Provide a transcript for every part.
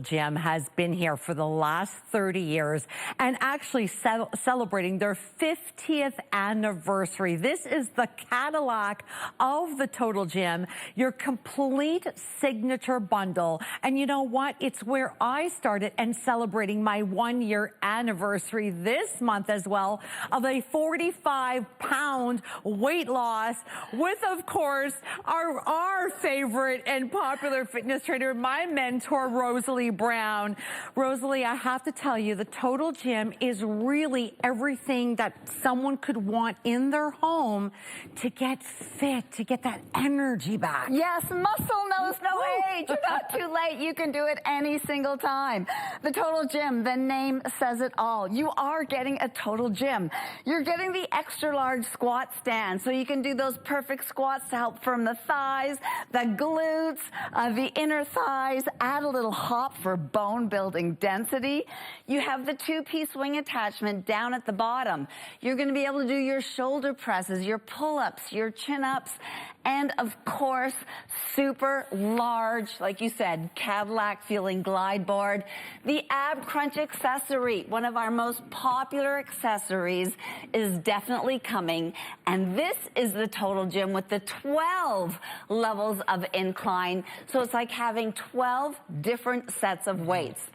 Gym has been here for the last 30 years and actually celebrating their 50th anniversary. This is the Cadillac of the Total Gym, your complete signature bundle. And you know what? It's where I started and celebrating my 1-year anniversary this month as well of a 45-pound weight loss with, of course, our favorite and popular fitness trainer, my mentor, Rosalie Brown. Rosalie, I have to tell you, the Total Gym is really everything that someone could want in their home to get fit, to get that energy back. Yes, muscle knows no age. You're not too late. You can do it any single time. The Total Gym, the name says it all. You are getting a Total Gym. You're getting the extra large squat stand, so you can do those perfect squats to help firm the thighs, the glutes, the inner thighs, add a little hop for bone building density. You have the 2-piece wing attachment down at the bottom. You're going to be able to do your shoulder presses, your pull-ups, your chin-ups, and of course, super large, like you said, Cadillac feeling glide board. The ab crunch accessory, one of our most popular accessories, is definitely coming. And this is the Total Gym with the 12 levels of incline. So it's like having 12 different sets of weights.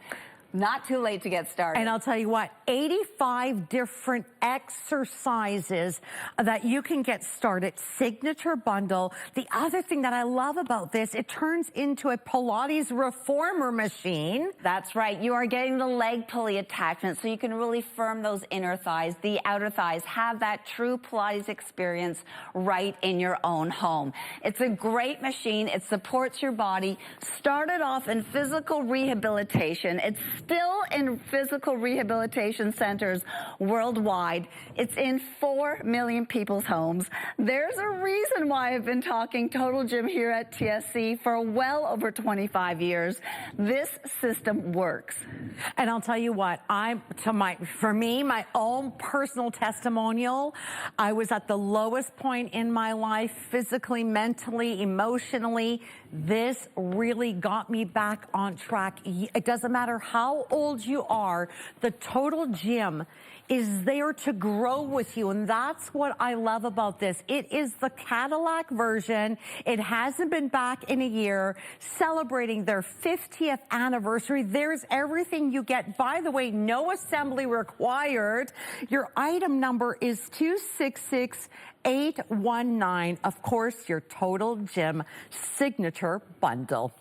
Not too late to get started. And I'll tell you what, 85 different exercises that you can get started, signature bundle. The other thing that I love about this, it turns into a Pilates reformer machine. That's right. You are getting the leg pulley attachment so you can really firm those inner thighs, the outer thighs, have that true Pilates experience right in your own home. It's a great machine. It supports your body. Started off in physical rehabilitation. It's still in physical rehabilitation centers worldwide. It's in 4 million people's homes. There's a reason why I've been talking Total Gym here at TSC for well over 25 years. This system works. And I'll tell you what, for me, my own personal testimonial, I was at the lowest point in my life, physically, mentally, emotionally. This really got me back on track. It doesn't matter how old you are, the Total Gym is there to grow with you, and that's what I love about this. It is the Cadillac version. It hasn't been back in a year, celebrating their 50th anniversary. There's everything you get. By the way, no assembly required. Your item number is 266819. Of course, your Total Gym signature bundle.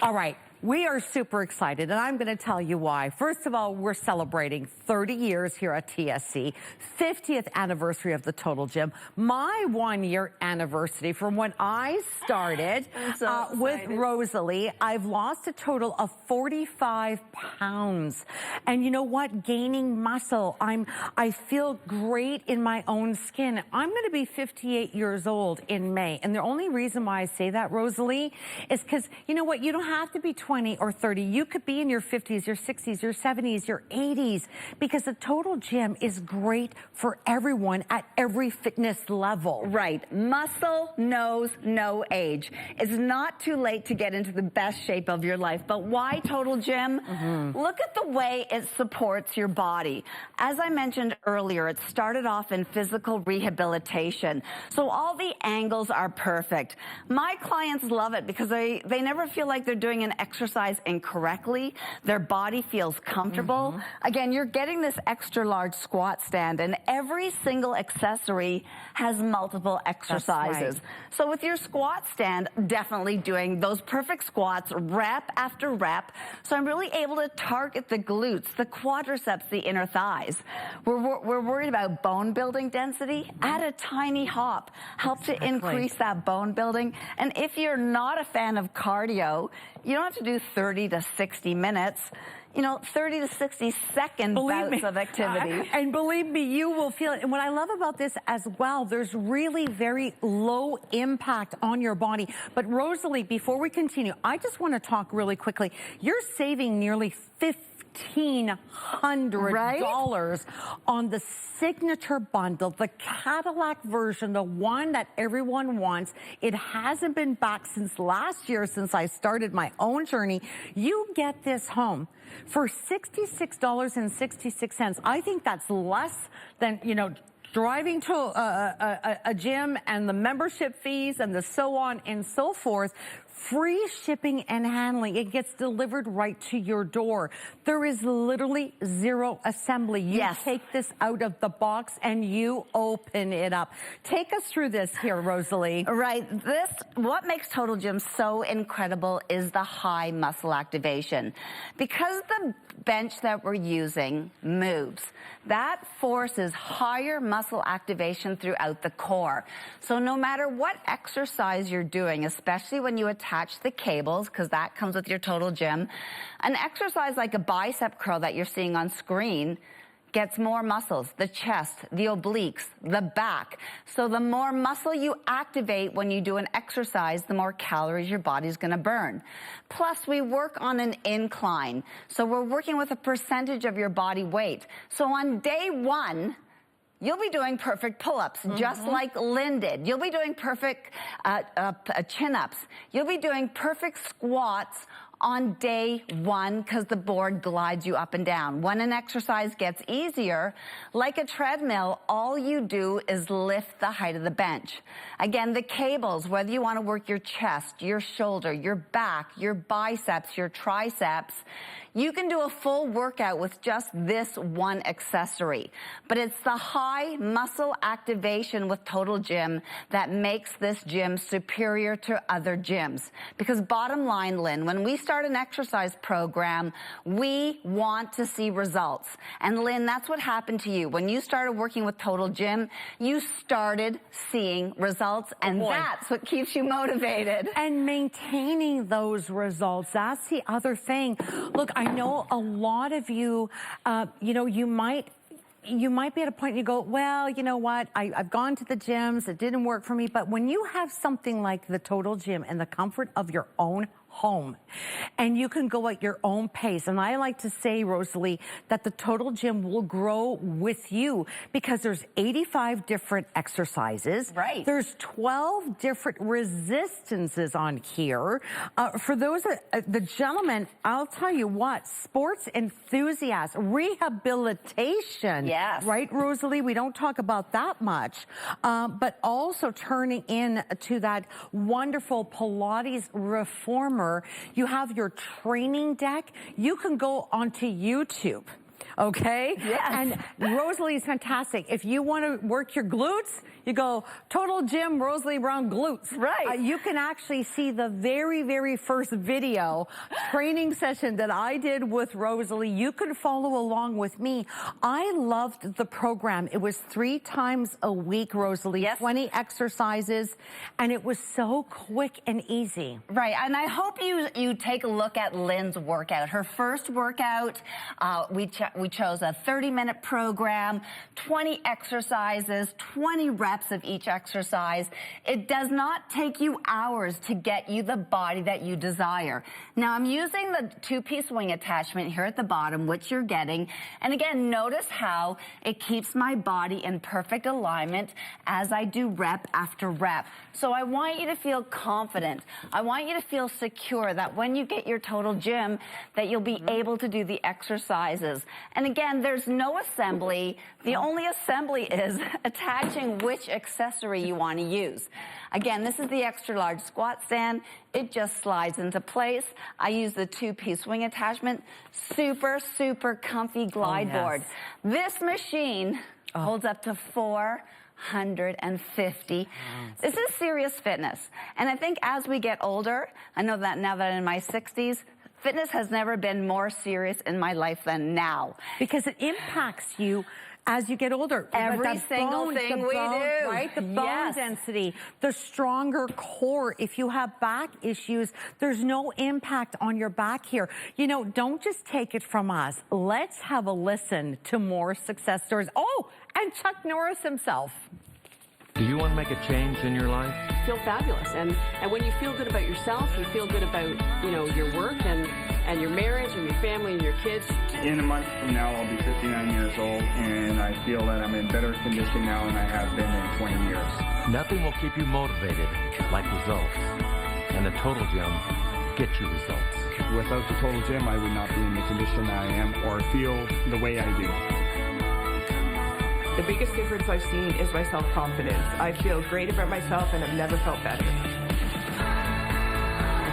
All right. We are super excited, and I'm going to tell you why. First of all, we're celebrating 30 years here at TSC, 50th anniversary of the Total Gym, my 1-year anniversary from when I started with Rosalie. I've lost a total of 45 pounds. And you know what? Gaining muscle. I feel great in my own skin. I'm going to be 58 years old in May. And the only reason why I say that, Rosalie, is because, you know what? You don't have to be 20 or 30. You could be in your 50s, your 60s, your 70s, your 80s, because the Total Gym is great for everyone at every fitness level. Right. Muscle knows no age. It's not too late to get into the best shape of your life. But why Total Gym? Look at the way it supports your body. As I mentioned earlier, it started off in physical rehabilitation. So all the angles are perfect. My clients love it because they never feel like they're doing an exercise incorrectly. Their body feels comfortable. Again, you're getting this extra large squat stand, and every single accessory has multiple exercises. So with your squat stand, definitely doing those perfect squats rep after rep. So I'm really able to target the glutes, the quadriceps, the inner thighs. We're worried about bone building density. Add a tiny hop. Help to increase that bone building. And if you're not a fan of cardio, you don't have to do 30 to 60 minutes. You know, 30 to 60 second bouts of activity. And believe me, you will feel it. And what I love about this as well, there's really very low impact on your body. But Rosalie, before we continue, I just want to talk really quickly. You're saving nearly 50 $1,900 on the signature bundle, the Cadillac version, the one that everyone wants. It hasn't been back since last year, since I started my own journey. You get this home for $66.66. I think that's less than, you know, driving to a gym and the membership fees and the so on and so forth. Free shipping and handling. It gets delivered right to your door. There is literally zero assembly. You take this out of the box and you open it up. Take us through this here, Rosalie. Right. What makes Total Gym so incredible is the high muscle activation. Because the bench that we're using moves, that forces higher muscle activation throughout the core. So no matter what exercise you're doing, especially when you attach the cables, because that comes with your Total Gym, an exercise like a bicep curl that you're seeing on screen gets more muscles, the chest, the obliques, the back. So the more muscle you activate when you do an exercise, the more calories your body's gonna burn. Plus, we work on an incline. So we're working with a percentage of your body weight. So on day one, you'll be doing perfect pull-ups, just like Lynn did. You'll be doing perfect chin-ups. You'll be doing perfect squats on day one because the board glides you up and down. When an exercise gets easier, like a treadmill, all you do is lift the height of the bench. Again, the cables, whether you want to work your chest, your shoulder, your back, your biceps, your triceps, you can do a full workout with just this one accessory. But it's the high muscle activation with Total Gym that makes this gym superior to other gyms. Because bottom line, Lynn, when we start an exercise program, we want to see results. And Lynn, that's what happened to you. When you started working with Total Gym, you started seeing results, and that's what keeps you motivated. And maintaining those results, that's the other thing. Look, I know a lot of you, you know, you might be at a point and you go, well, you know what, I've gone to the gyms, it didn't work for me. But when you have something like the Total Gym in the comfort of your own home, and you can go at your own pace. And I like to say, Rosalie, that the Total Gym will grow with you because there's 85 different exercises. Right. There's 12 different resistances on here. For those, the gentlemen, I'll tell you what, sports enthusiasts, rehabilitation. Yes. Right, Rosalie? We don't talk about that much. But also turning in to that wonderful Pilates reformer. You have your training deck. You can go onto YouTube. Okay? Yes. And Rosalie is fantastic. If you want to work your glutes, you go Total Gym Rosalie Brown glutes. Right. You can actually see the very, very first video training session that I did with Rosalie. You can follow along with me. I loved the program. It was 3 times a week, Rosalie. Yes. 20 exercises, and it was so quick and easy. Right, and I hope you take a look at Lynn's workout. Her first workout, we chose a 30-minute program, 20 exercises, 20 reps of each exercise. It does not take you hours to get you the body that you desire. Now, I'm using the 2-piece wing attachment here at the bottom, which you're getting. And again, notice how it keeps my body in perfect alignment as I do rep after rep. So I want you to feel confident. I want you to feel secure that when you get your Total Gym, that you'll be able to do the exercises. And again, there's no assembly. The only assembly is attaching which accessory you want to use. Again, this is the extra large squat stand. It just slides into place. I use the 2-piece wing attachment. Super, super comfy glide board. This machine holds up to 450. This is serious fitness. And I think as we get older, I know that now that I'm in my 60s, fitness has never been more serious in my life than now. Because it impacts you as you get older. Every single thing we do. Right? The bone density, the stronger core. If you have back issues, there's no impact on your back here. You know, don't just take it from us. Let's have a listen to more success stories. Oh, and Chuck Norris himself. Do you want to make a change in your life? Feel fabulous. And when you feel good about yourself, you feel good about, you know, your work, and and your marriage and your family and your kids. In a month from now, I'll be 59 years old, and I feel that I'm in better condition now than I have been in 20 years. Nothing will keep you motivated like results. And the Total Gym gets you results. Without the Total Gym, I would not be in the condition I am or feel the way I do. The biggest difference I've seen is my self-confidence. I feel great about myself and I've never felt better. I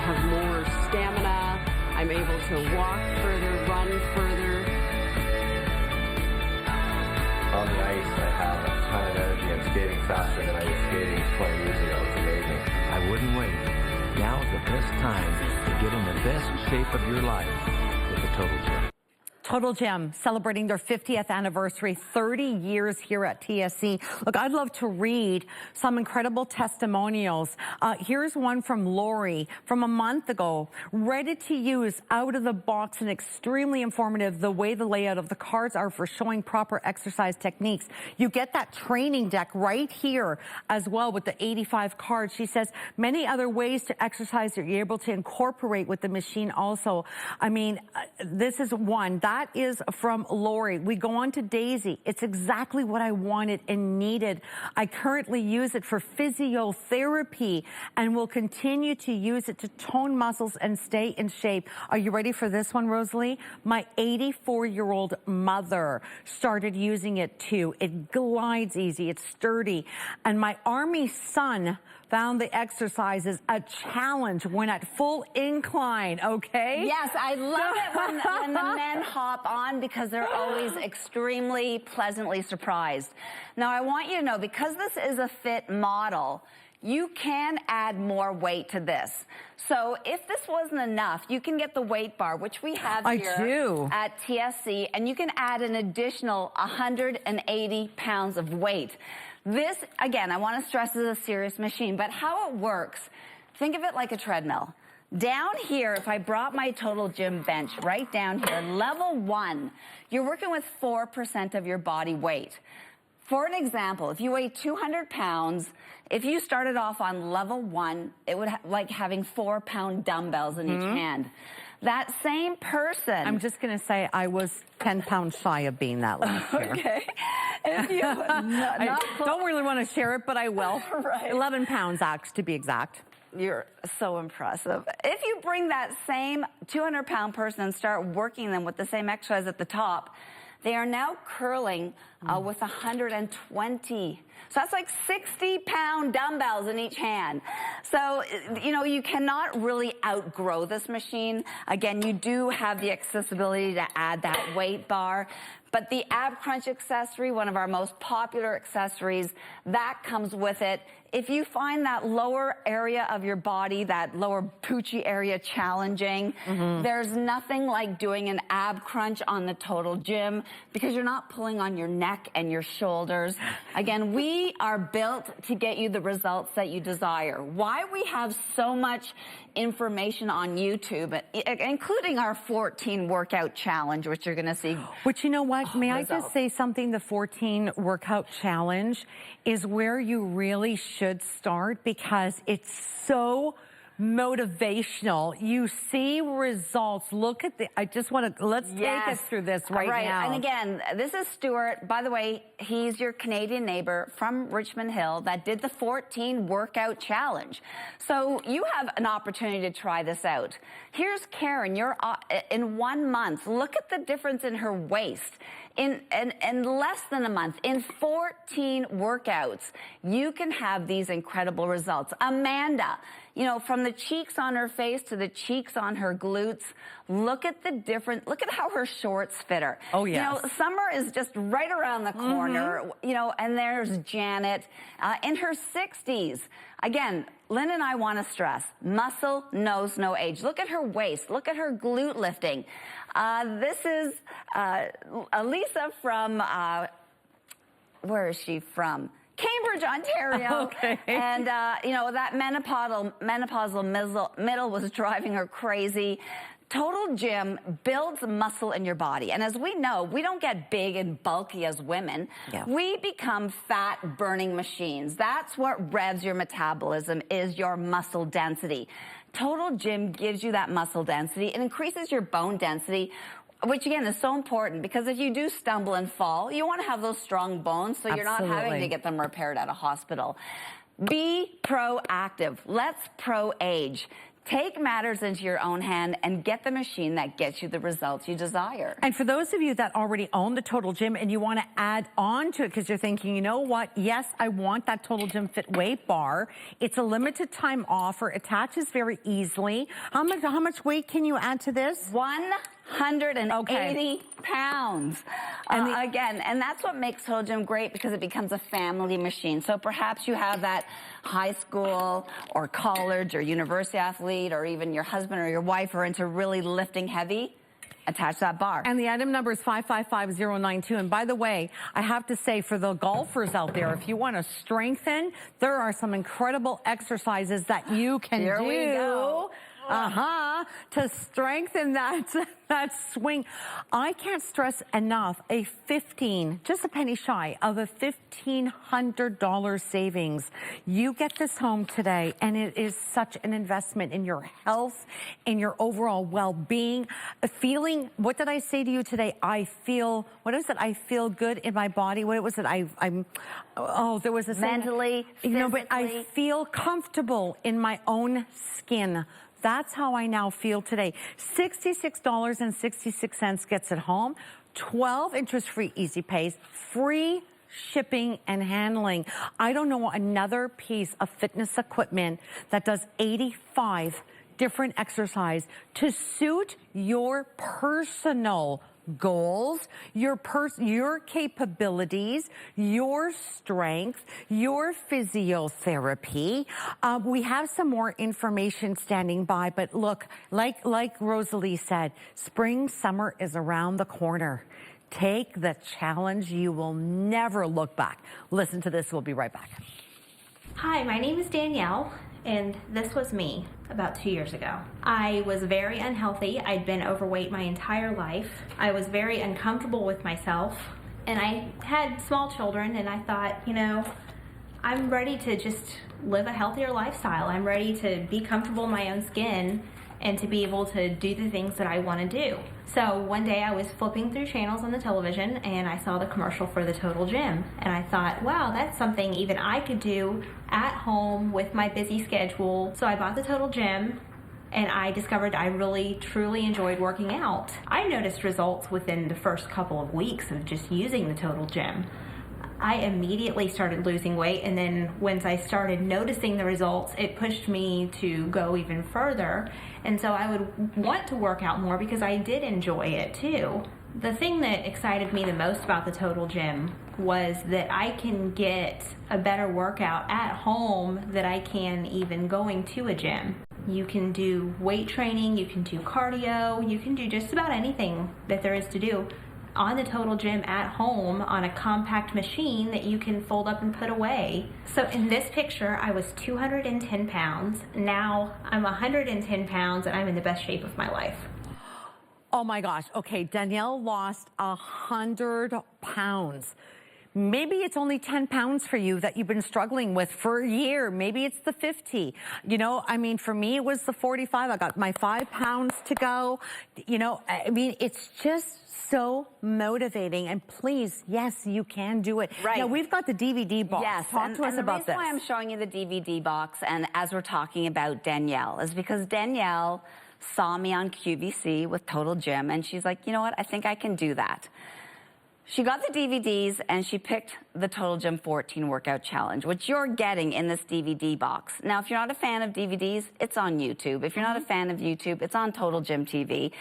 have more stamina. I'm able to walk further, run further. On the ice, I have a ton of energy. I'm skating faster than I was skating 20 years ago. It's amazing. I wouldn't wait. Now's the best time to get in the best shape of your life with the Total Gym. Total Gym celebrating their 50th anniversary, 30 years here at TSC. Look, I'd love to read some incredible testimonials. Here's one from Lori from a month ago. Ready to use, out of the box, and extremely informative the way the layout of the cards are for showing proper exercise techniques. You get that training deck right here as well with the 85 cards. She says many other ways to exercise that you're able to incorporate with the machine also. I mean, this is one. That is from Lori. We go on to Daisy. It's exactly what I wanted and needed. I currently use it for physiotherapy and will continue to use it to tone muscles and stay in shape. Are you ready for this one, Rosalie? My 84-year-old mother started using it too. It glides easy. It's sturdy. And my Army son found the exercises a challenge when at full incline, okay? Yes, I love it when the men hop on because they're always extremely pleasantly surprised. Now, I want you to know, because this is a fit model, you can add more weight to this. So if this wasn't enough, you can get the weight bar, which we have here at TSC, and you can add an additional 180 pounds of weight. This, again, I want to stress, is a serious machine, but how it works, think of it like a treadmill. Down here, if I brought my Total Gym bench right down here, level 1, you're working with 4% of your body weight. For an example, if you weigh 200 pounds, if you started off on level 1, it would like having 4-pound dumbbells in each hand. That same person... I'm just going to say I was 10 pounds shy of being that last year. Okay. If you, I don't really want to share it, but I will. Right. 11 pounds, to be exact. You're so impressive. If you bring that same 200-pound person and start working them with the same exercise at the top, they are now curling with 120. So that's like 60-pound dumbbells in each hand. So, you know, you cannot really outgrow this machine. Again, you do have the accessibility to add that weight bar. But the ab crunch accessory, one of our most popular accessories, that comes with it. If you find that lower area of your body, that lower poochie area challenging, there's nothing like doing an ab crunch on the Total Gym because you're not pulling on your neck and your shoulders. Again, we are built to get you the results that you desire. Why we have so much information on YouTube, including our 14 workout challenge, which you're going to see. Which, you know what, may I just say something? The 14 workout challenge is where you really should start because it's so motivational. You see results. Look at the, I just want to, let's take us through this right now. And again, this is Stuart. By the way, he's your Canadian neighbor from Richmond Hill that did the 14 workout challenge. So you have an opportunity to try this out. Here's Karen. You're in 1 month. Look at the difference in her waist. In less than a month, in 14 workouts, you can have these incredible results. Amanda, you know, from the cheeks on her face to the cheeks on her glutes, look at the difference. Look at how her shorts fit her. Oh, yes. You know, summer is just right around the corner, you know, and there's Janet in her 60s. Again, Lynn and I want to stress, muscle knows no age. Look at her waist. Look at her glute lifting. This is Elisa from, where is she from? Cambridge, Ontario. Okay. And, you know, that menopausal middle was driving her crazy. Total Gym builds muscle in your body. And as we know, we don't get big and bulky as women. Yeah. We become fat-burning machines. That's what revs your metabolism, is your muscle density. Total Gym gives you that muscle density. It increases your bone density, which again is so important because if you do stumble and fall, you want to have those strong bones so you're not having to get them repaired at a hospital. Be proactive. Let's pro-age. Take matters into your own hand and get the machine that gets you the results you desire. And for those of you that already own the Total Gym and you want to add on to it because you're thinking, you know what, yes, I want that Total Gym Fit weight bar. It's a limited time offer. Attaches very easily. How much weight can you add to this? 180 pounds. And again, and that's what makes Total Gym great because it becomes a family machine. So perhaps you have that high school or college or university athlete or even your husband or your wife are into really lifting heavy. Attach that bar. And the item number is 555092. And by the way, I have to say for the golfers out there, if you want to strengthen, there are some incredible exercises that you can do. Here we go. To strengthen that swing. I can't stress enough just a penny shy of a $1,500 savings. You get this home today and it is such an investment in your health, in your overall well-being. What did I say to you today? I feel good in my body. What was it? There was a mentally, physically. But I feel comfortable in my own skin. That's how I now feel today. $66.66 gets it home. 12 interest-free easy pays, free shipping and handling. I don't know another piece of fitness equipment that does 85 different exercise to suit your personal goals, your capabilities, your strength, your physiotherapy. We have some more information standing by, but look, like Rosalie said, spring, summer is around the corner. Take the challenge. You will never look back. Listen to this. We'll be right back. Hi, my name is Danielle, and this was me about 2 years ago. I was very unhealthy. I'd been overweight my entire life. I was very uncomfortable with myself, and I had small children, and I thought, I'm ready to just live a healthier lifestyle. I'm ready to be comfortable in my own skin and to be able to do the things that I want to do. So one day I was flipping through channels on the television and I saw the commercial for the Total Gym. And I thought, wow, that's something even I could do at home with my busy schedule. So I bought the Total Gym and I discovered I really, truly enjoyed working out. I noticed results within the first couple of weeks of just using the Total Gym. I immediately started losing weight, and then once I started noticing the results, it pushed me to go even further. And so I would want to work out more because I did enjoy it too. The thing that excited me the most about the Total Gym was that I can get a better workout at home than I can even going to a gym. You can do weight training, you can do cardio, you can do just about anything that there is to do on the Total Gym at home on a compact machine that you can fold up and put away. So in this picture, I was 210 pounds. Now I'm 110 pounds and I'm in the best shape of my life. Oh my gosh. Okay, Danielle lost 100 pounds. Maybe it's only 10 pounds for you that you've been struggling with for a year. Maybe it's the 50. For me, it was the 45. I got my 5 pounds to go. It's just so motivating. And please, yes, you can do it. Right. Now, we've got the DVD box. Yes. Talk to us about this. The reason why I'm showing you the DVD box, and as we're talking about Danielle, is because Danielle saw me on QVC with Total Gym, and she's like, you know what, I think I can do that. She got the DVDs and she picked the Total Gym 14 Workout Challenge, which you're getting in this DVD box. Now, if you're not a fan of DVDs, it's on YouTube. If you're not a fan of YouTube, it's on Total Gym TV.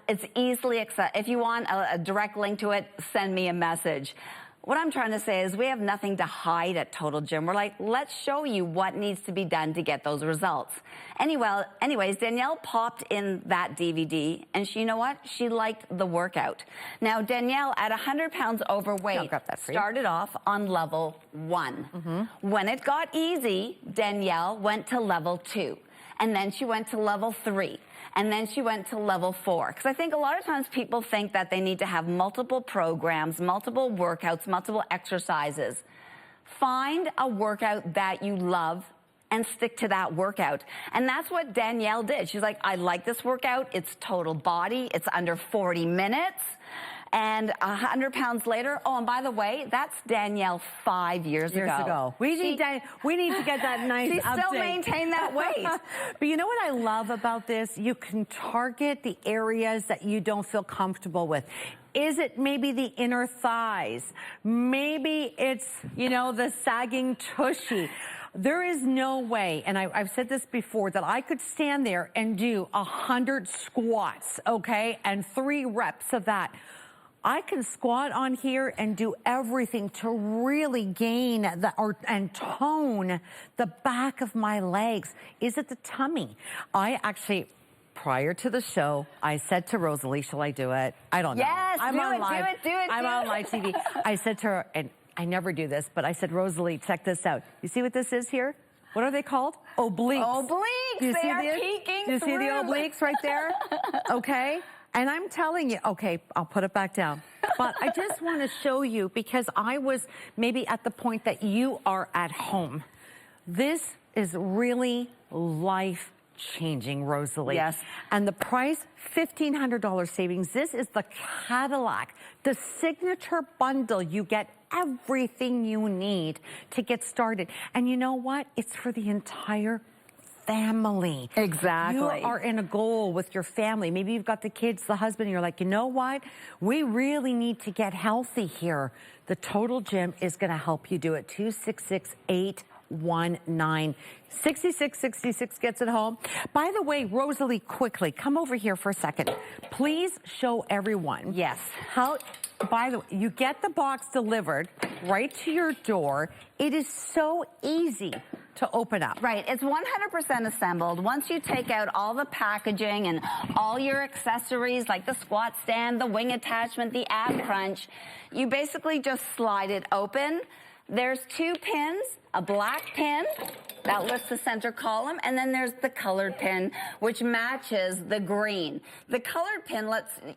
It's easily accessible. If you want a direct link to it, send me a message. What I'm trying to say is we have nothing to hide at Total Gym. We're like, let's show you what needs to be done to get those results. Anyways, Danielle popped in that DVD, and you know what? She liked the workout. Now, Danielle, at 100 pounds overweight, started off on level 1. When it got easy, Danielle went to level 2. And then she went to level 3. And then she went to level 4. Because I think a lot of times people think that they need to have multiple programs, multiple workouts, multiple exercises. Find a workout that you love and stick to that workout. And that's what Danielle did. She's like, I like this workout. It's total body. It's under 40 minutes. And 100 pounds later, oh, and by the way, that's Danielle 5 years ago. We need to get that nice She update. still maintained that weight. But you know what I love about this? You can target the areas that you don't feel comfortable with. Is it maybe the inner thighs? Maybe it's, you know, the sagging tushy. There is no way, and I've said this before, that I could stand there and do 100 squats, okay, and 3 reps of that. I can squat on here and do everything to really gain and tone the back of my legs. Is it the tummy? I actually, prior to the show, I said to Rosalie, shall I do it? I don't know. Yes, I'm do on it, live. do it. I'm on live TV. I said to her, and I never do this, but I said, Rosalie, check this out. You see what this is here? What are they called? Obliques. Obliques. Do you They see are this? peeking Do you see the through. obliques right there? Okay. And I'm telling you, okay, I'll put it back down. But I just want to show you, because I was maybe at the point that you are at home. This is really life-changing, Rosalie. Yes. And the price, $1,500 savings. This is the Cadillac, the signature bundle. You get everything you need to get started. And you know what? It's for the entire family. Exactly. You are in a goal with your family. Maybe you've got the kids, the husband, and you're like, you know what? We really need to get healthy here. The Total Gym is going to help you do it. 266-819. 6666 gets it home. By the way, Rosalie, quickly, come over here for a second. Please show everyone. Yes. How, by the way, you get the box delivered right to your door. It is so easy to open up. Right, it's 100% assembled. Once you take out all the packaging and all your accessories like the squat stand, the wing attachment, the ab crunch, you basically just slide it open. There's 2 pins, a black pin that lifts the center column, and then there's the colored pin, which matches the green. The colored pin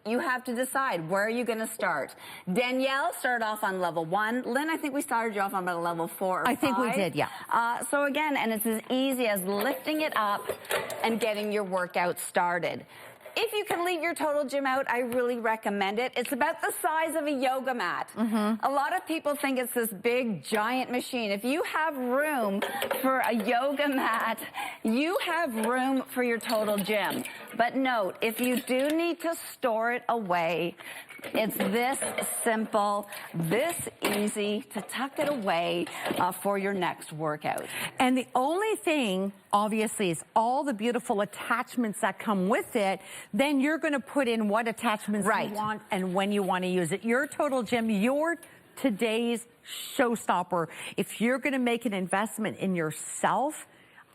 you have to decide, where are you gonna start? Danielle started off on level 1. Lynn, I think we started you off on about level 4 or 5. I think we did, yeah. So again, and it's as easy as lifting it up and getting your workout started. If you can leave your Total Gym out, I really recommend it. It's about the size of a yoga mat. A lot of people think it's this big, giant machine. If you have room for a yoga mat, you have room for your Total Gym. But note, if you do need to store it away, it's this simple, this easy to tuck it away for your next workout. And the only thing, obviously, is all the beautiful attachments that come with it. Then you're going to put in what attachments you want and when you want to use it. Your Total Gym, your today's showstopper. If you're going to make an investment in yourself,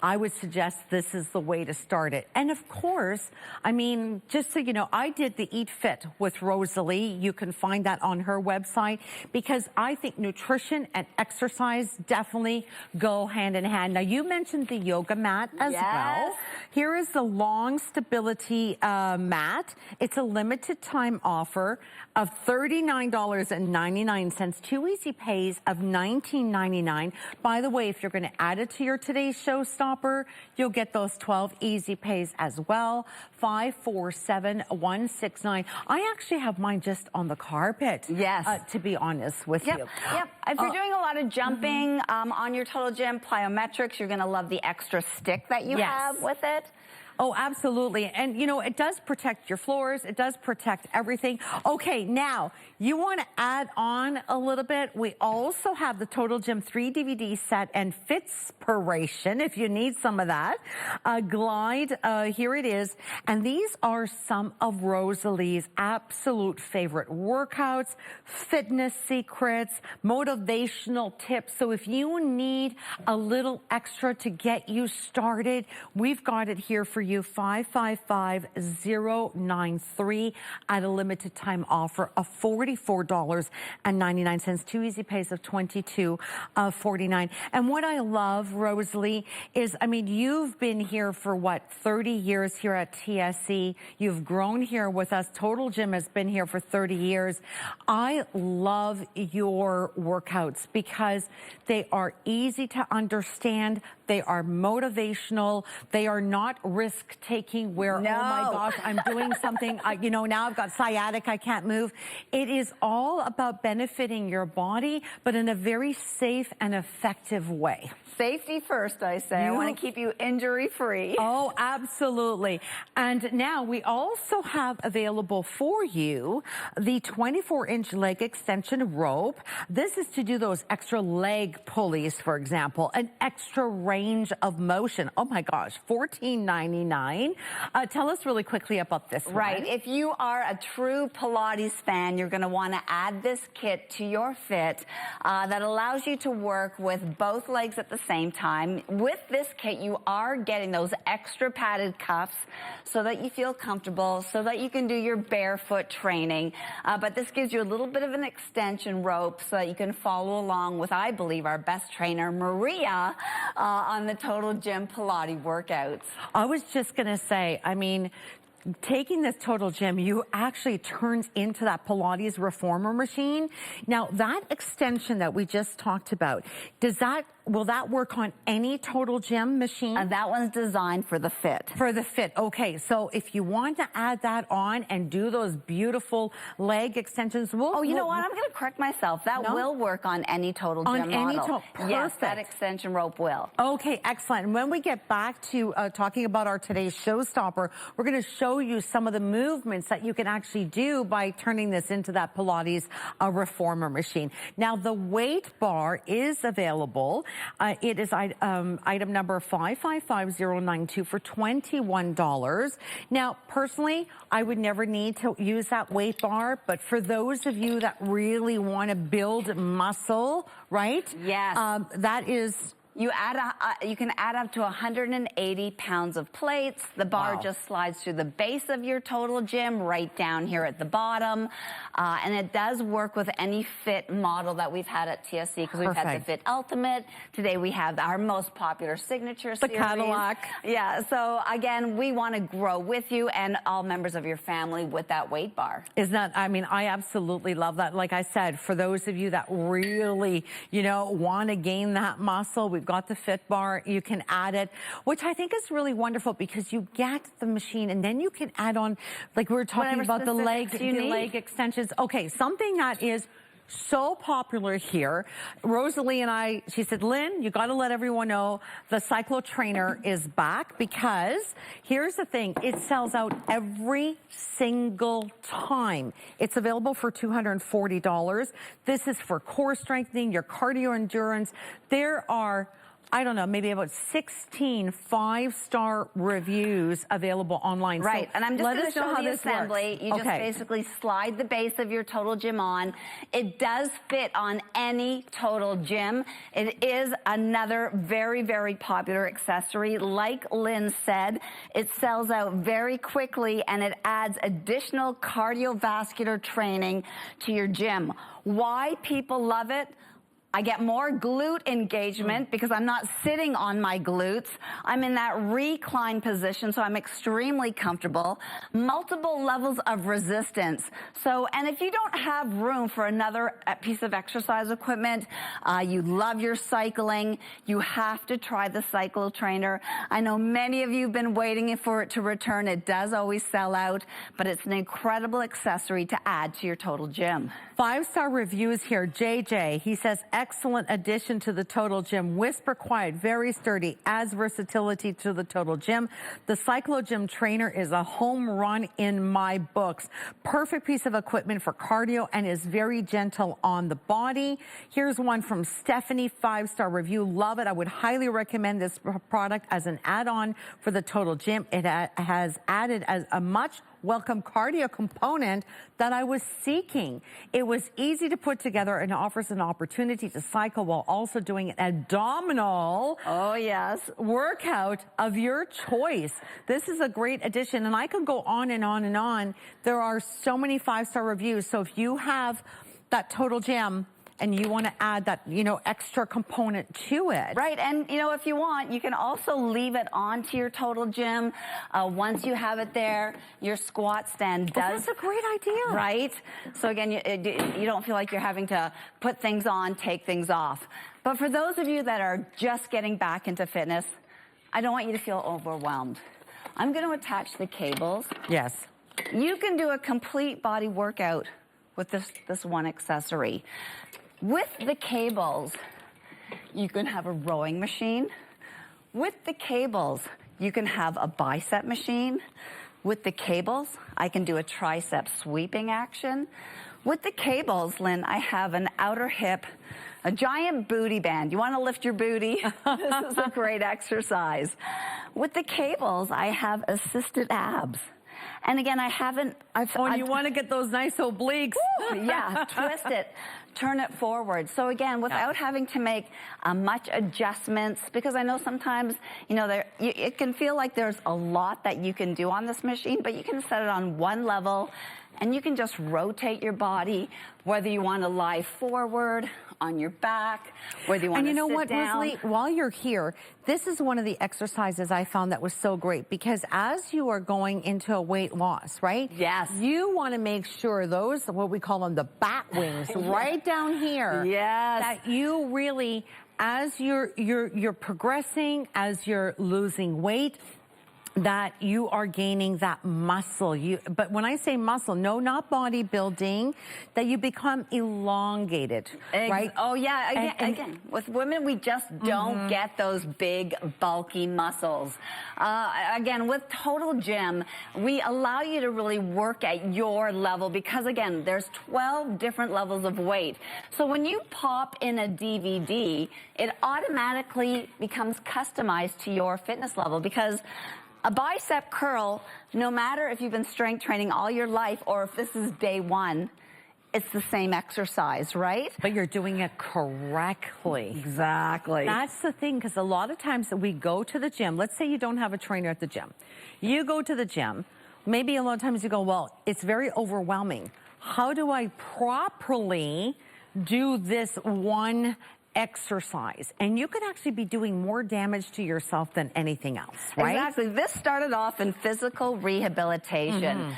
I would suggest this is the way to start it. And of course, I mean, just so you know, I did the Eat Fit with Rosalie. You can find that on her website, because I think nutrition and exercise definitely go hand in hand. Now, you mentioned the yoga mat as well. Here is the long stability mat. It's a limited time offer of $39.99, 2 easy pays of $19.99. By the way, if you're going to add it to your today's showstopper, you'll get those 12 easy pays as well. 547-169. I actually have mine just on the carpet. Yes. To be honest with you. Yep. If you're doing a lot of jumping on your Total Gym, plyometrics, you're going to love the extra stick that you have with it. Oh, absolutely. And, you know, it does protect your floors. It does protect everything. Okay, now, you want to add on a little bit. We also have the Total Gym 3 DVD set and Fitspiration, if you need some of that. Glide, here it is. And these are some of Rosalie's absolute favorite workouts, fitness secrets, motivational tips. So if you need a little extra to get you started, we've got it here for you, 555093 at a limited time offer of $44.99. 2 easy pays of $22.49. And what I love, Rosalie, is, I mean, you've been here for what, 30 years here at TSC. You've grown here with us. Total Gym has been here for 30 years. I love your workouts because they are easy to understand. They are motivational. They are not risk-taking where, No. oh my gosh, I'm doing something, you know, now I've got sciatic, I can't move. It is all about benefiting your body, but in a very safe and effective way. Safety first, I say. I want to keep you injury-free. Oh, absolutely. And now we also have available for you the 24-inch leg extension rope. This is to do those extra leg pulleys, for example, an extra range of motion. Oh my gosh, $14.99. Tell us really quickly about this one. Right. If you are a true Pilates fan, you're going to want to add this kit to your fit that allows you to work with both legs at the same time. With this kit, you are getting those extra padded cuffs so that you feel comfortable, so that you can do your barefoot training. But this gives you a little bit of an extension rope so that you can follow along with, I believe, our best trainer, Maria, on the Total Gym Pilates workouts. I was just going to say, I mean, taking this Total Gym, you actually turns into that Pilates reformer machine. Now, that extension that we just talked about, will that work on any Total Gym machine? That one's designed for the fit. For the fit. Okay, so if you want to add that on and do those beautiful leg extensions, you know what? I'm going to correct myself. That will work on any Total Gym model. Perfect. Yes, that extension rope will. Okay, excellent. And when we get back to talking about our today's showstopper, we're going to show you some of the movements that you can actually do by turning this into that Pilates reformer machine. Now, the weight bar is available. It is item number 555092 for $21. Now, personally, I would never need to use that weight bar, but for those of you that really want to build muscle, right? Yes. That is... You can add up to 180 pounds of plates. The bar just slides through the base of your Total Gym right down here at the bottom. And it does work with any fit model that we've had at TSC because we've had the Fit Ultimate. Today we have our most popular signature series. The Cadillac. Yeah, so again, we want to grow with you and all members of your family with that weight bar. Isn't that, I mean, I absolutely love that. Like I said, for those of you that really, you know, want to gain that muscle, we've got the Fit Bar. You can add it, which I think is really wonderful because you get the machine and then you can add on, like we were talking about the leg extensions. Okay, something that is so popular here. Rosalie and she said, Lynn, you got to let everyone know the Cyclo Trainer is back because here's the thing. It sells out every single time. It's available for $240. This is for core strengthening, your cardio endurance. There are, I don't know, maybe about 16 5-star reviews available online. Right, so and I'm just going to show the assembly. Works. You just basically slide the base of your Total Gym on. It does fit on any Total Gym. It is another very, very popular accessory. Like Lynn said, it sells out very quickly and it adds additional cardiovascular training to your gym. Why people love it? I get more glute engagement because I'm not sitting on my glutes. I'm in that recline position, so I'm extremely comfortable. Multiple levels of resistance. So, and if you don't have room for another piece of exercise equipment, you love your cycling, you have to try the Cyclo Trainer. I know many of you have been waiting for it to return. It does always sell out, but it's an incredible accessory to add to your Total Gym. 5-star reviews here. JJ, he says, excellent addition to the Total Gym. Whisper quiet, very sturdy, adds versatility to the Total Gym. The Cyclo Gym Trainer is a home run in my books. Perfect piece of equipment for cardio and is very gentle on the body. Here's one from Stephanie, 5-star review. Love it. I would highly recommend this product as an add-on for the Total Gym. It has added as a much welcome cardio component that I was seeking. It was easy to put together and offers an opportunity to cycle while also doing an abdominal workout of your choice. This is a great addition, and I could go on and on and on. There are so many 5-star reviews. So if you have that Total Gym and you want to add that, you know, extra component to it. Right, and you know, if you want, you can also leave it onto your Total Gym. Once you have it there, your squat stand does. That's a great idea. Right? So again, you don't feel like you're having to put things on, take things off. But for those of you that are just getting back into fitness, I don't want you to feel overwhelmed. I'm going to attach the cables. Yes. You can do a complete body workout with this one accessory. With the cables, you can have a rowing machine. With the cables, you can have a bicep machine. With the cables, I can do a tricep sweeping action. With the cables, Lynn, I have an outer hip, a giant booty band. You want to lift your booty? This is a great exercise. With the cables, I have assisted abs. And again, and you want to get those nice obliques. Yeah, twist it, turn it forward. So again, without having to make much adjustments, because I know sometimes, you know, it can feel like there's a lot that you can do on this machine, but you can set it on one level and you can just rotate your body, whether you want to lie forward, on your back, whether you want to sit down. And you know what, Rosalie, while you're here, this is one of the exercises I found that was so great, because as you are going into a weight loss, right? Yes. You want to make sure those, what we call them, the bat wings, right down here. Yes. That you really, as you're progressing, as you're losing weight, that you are gaining that muscle. But when I say muscle, no, not bodybuilding, that you become elongated, right? Oh yeah, again, with women, we just don't get those big, bulky muscles. Again, with Total Gym, we allow you to really work at your level, because again, there's 12 different levels of weight. So when you pop in a DVD, it automatically becomes customized to your fitness level, because a bicep curl, no matter if you've been strength training all your life or if this is day one, it's the same exercise, right? But you're doing it correctly. Exactly. That's the thing, because a lot of times that we go to the gym, let's say you don't have a trainer at the gym. You go to the gym, maybe a lot of times you go, well, it's very overwhelming. How do I properly do this one exercise? And you could actually be doing more damage to yourself than anything else, right? Exactly. This started off in physical rehabilitation.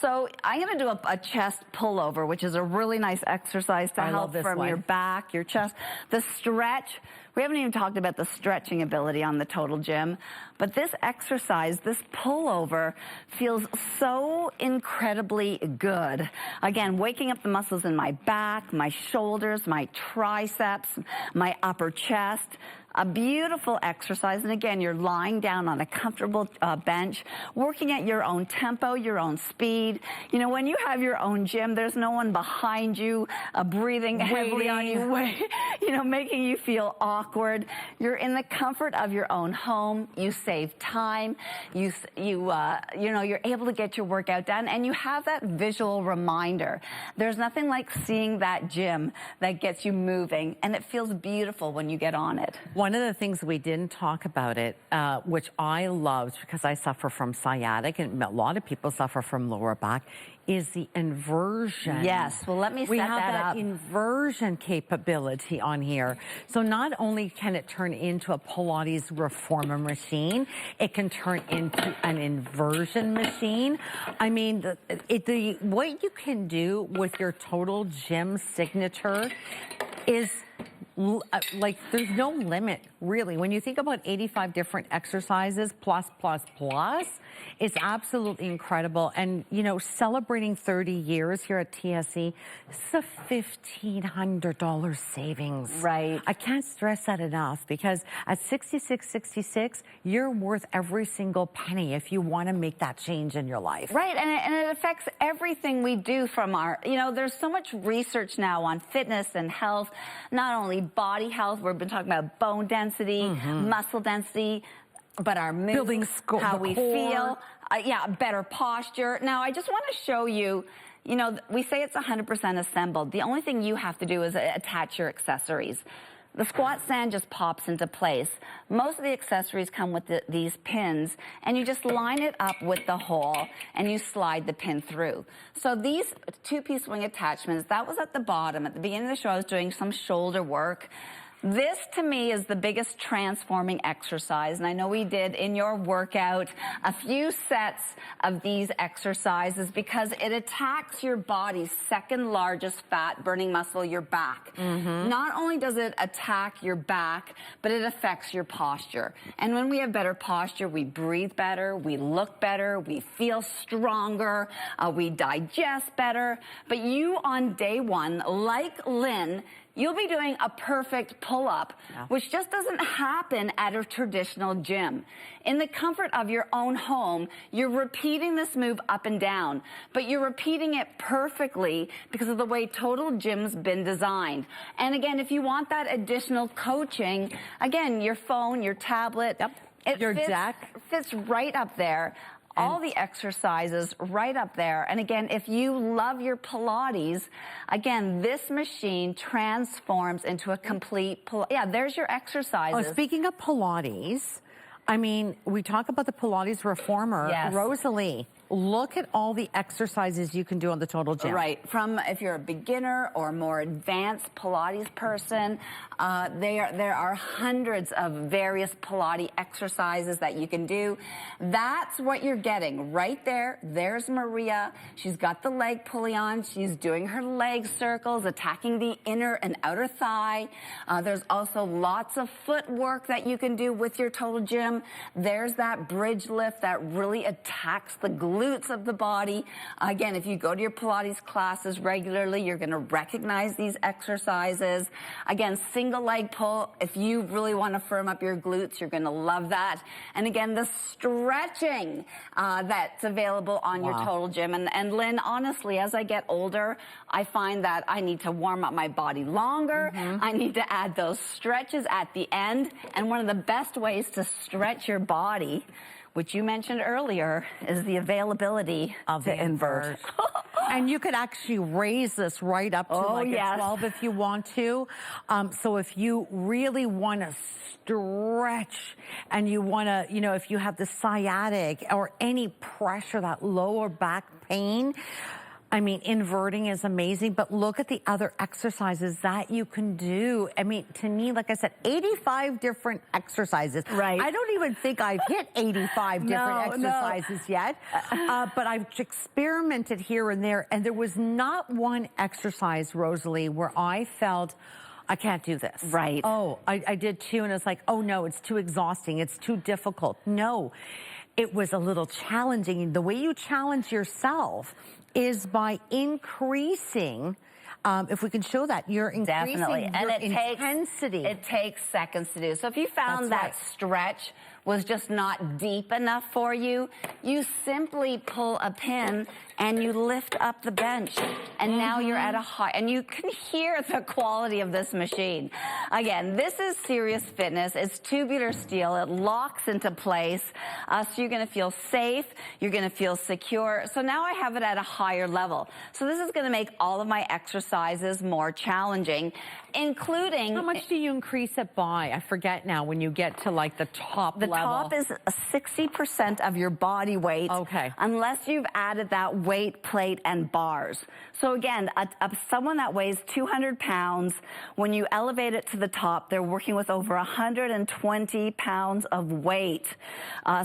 So I'm going to do a chest pullover, which is a really nice exercise to help from your back, your chest. The stretch, we haven't even talked about the stretching ability on the Total Gym, but this exercise, this pullover, feels so incredibly good. Again, waking up the muscles in my back, my shoulders, my triceps, my upper chest. A beautiful exercise, and again, you're lying down on a comfortable bench, working at your own tempo, your own speed. You know, when you have your own gym, there's no one behind you breathing heavily on you, you know, making you feel awkward. You're in the comfort of your own home. You save time. You know, you're able to get your workout done, and you have that visual reminder. There's nothing like seeing that gym that gets you moving, and it feels beautiful when you get on it. One of the things we didn't talk about it, which I loved because I suffer from sciatic, and a lot of people suffer from lower back, is the inversion. Yes, well, let me set that up. We have that inversion capability on here. So not only can it turn into a Pilates reformer machine, it can turn into an inversion machine. I mean, what you can do with your Total Gym signature is like, there's no limit, really. When you think about 85 different exercises, plus, it's absolutely incredible. And, you know, celebrating 30 years here at TSC, this is a $1,500 savings. Right. I can't stress that enough, because at $66.66, you're worth every single penny if you want to make that change in your life. Right, and it affects everything we do from our, you know, there's so much research now on fitness and health, not only body health, we've been talking about bone density, muscle density, but our mood, how we feel, Yeah, better posture. Now, I just want to show you, you know, we say it's 100% assembled. The only thing you have to do is attach your accessories. The squat stand just pops into place. Most of the accessories come with these pins, and you just line it up with the hole, and you slide the pin through. So these two-piece wing attachments, that was at the bottom. At the beginning of the show, I was doing some shoulder work. This, to me, is the biggest transforming exercise, and I know we did in your workout a few sets of these exercises because it attacks your body's second largest fat-burning muscle, your back. Not only does it attack your back, but it affects your posture. And when we have better posture, we breathe better, we look better, we feel stronger, we digest better. But you, on day one, like Lynn, you'll be doing a perfect pull-up, which just doesn't happen at a traditional gym. In the comfort of your own home, you're repeating this move up and down, but you're repeating it perfectly because of the way Total Gym's been designed. And again, if you want that additional coaching, again, your phone, your tablet, your deck fits right up there. All the exercises right up there. And again, if you love your Pilates, again, this machine transforms into a complete yeah, there's your exercises. Oh, speaking of Pilates, I mean, we talk about the Pilates reformer. Yes. Rosalie, look at all the exercises you can do on the Total Gym. Right. From if you're a beginner or more advanced Pilates person, there are hundreds of various Pilates exercises that you can do. That's what you're getting right there. There's Maria. She's got the leg pulley on. She's doing her leg circles, attacking the inner and outer thigh. There's also lots of footwork that you can do with your Total Gym. There's that bridge lift that really attacks the glutes of the body. Again, if you go to your Pilates classes regularly, you're going to recognize these exercises. Again, single leg pull. If you really want to firm up your glutes, you're going to love that. And again, the stretching that's available on your Total Gym. And Lynn, honestly, as I get older, I find that I need to warm up my body longer. I need to add those stretches at the end. And one of the best ways to stretch your body, which you mentioned earlier, is the availability of the invert. And you could actually raise this right up to a 12 if you want to. So if you really want to stretch and you want to, you know, if you have the sciatic or any pressure, that lower back pain, I mean, inverting is amazing, but look at the other exercises that you can do. I mean, to me, like I said, 85 different exercises. Right. I don't even think I've hit 85 different exercises yet, but I've experimented here and there, and there was not one exercise, Rosalie, where I felt, I can't do this. Right. Oh, I did too, and it's like, oh no, it's too exhausting, it's too difficult. No, it was a little challenging. The way you challenge yourself is by increasing, if we can show that, you're increasing your intensity. It takes seconds to do. So if you found that stretch was just not deep enough for you, you simply pull a pin and you lift up the bench. And now you're at a high, and you can hear the quality of this machine. Again, this is serious fitness. It's tubular steel. It locks into place. So you're gonna feel safe. You're gonna feel secure. So now I have it at a higher level. So this is gonna make all of my exercises more challenging, including... How much do you increase it by? I forget now when you get to like the top level. The top is 60% of your body weight. Okay. Unless you've added that weight plate and bars. So again, someone that weighs 200 pounds, when you elevate it to the top, they're working with over 120 pounds of weight.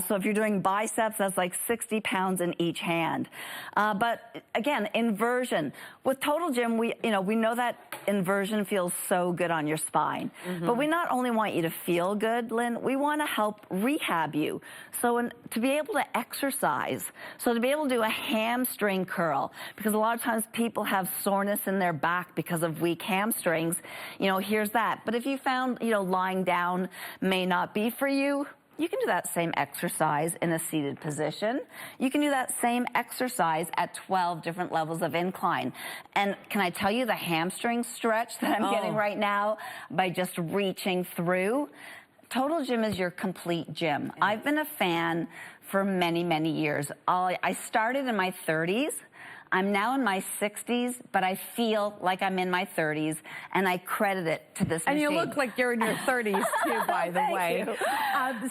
So if you're doing biceps, that's like 60 pounds in each hand. But again, inversion. With Total Gym, we know that inversion feels so good on your spine. But we not only want you to feel good, Lynn, we want to help rehab you. So to be able to exercise, so to be able to do a hamstring curl, because a lot of times people have soreness in their back because of weak hamstrings, here's that. But if you found, lying down may not be for you, you can do that same exercise in a seated position. You can do that same exercise at 12 different levels of incline. And can I tell you the hamstring stretch that I'm getting right now by just reaching through? Total Gym is your complete gym. I've been a fan for many, many years. I started in my 30s. I'm now in my 60s, but I feel like I'm in my 30s, and I credit it to this machine. And you look like you're in your 30s, too, by the way.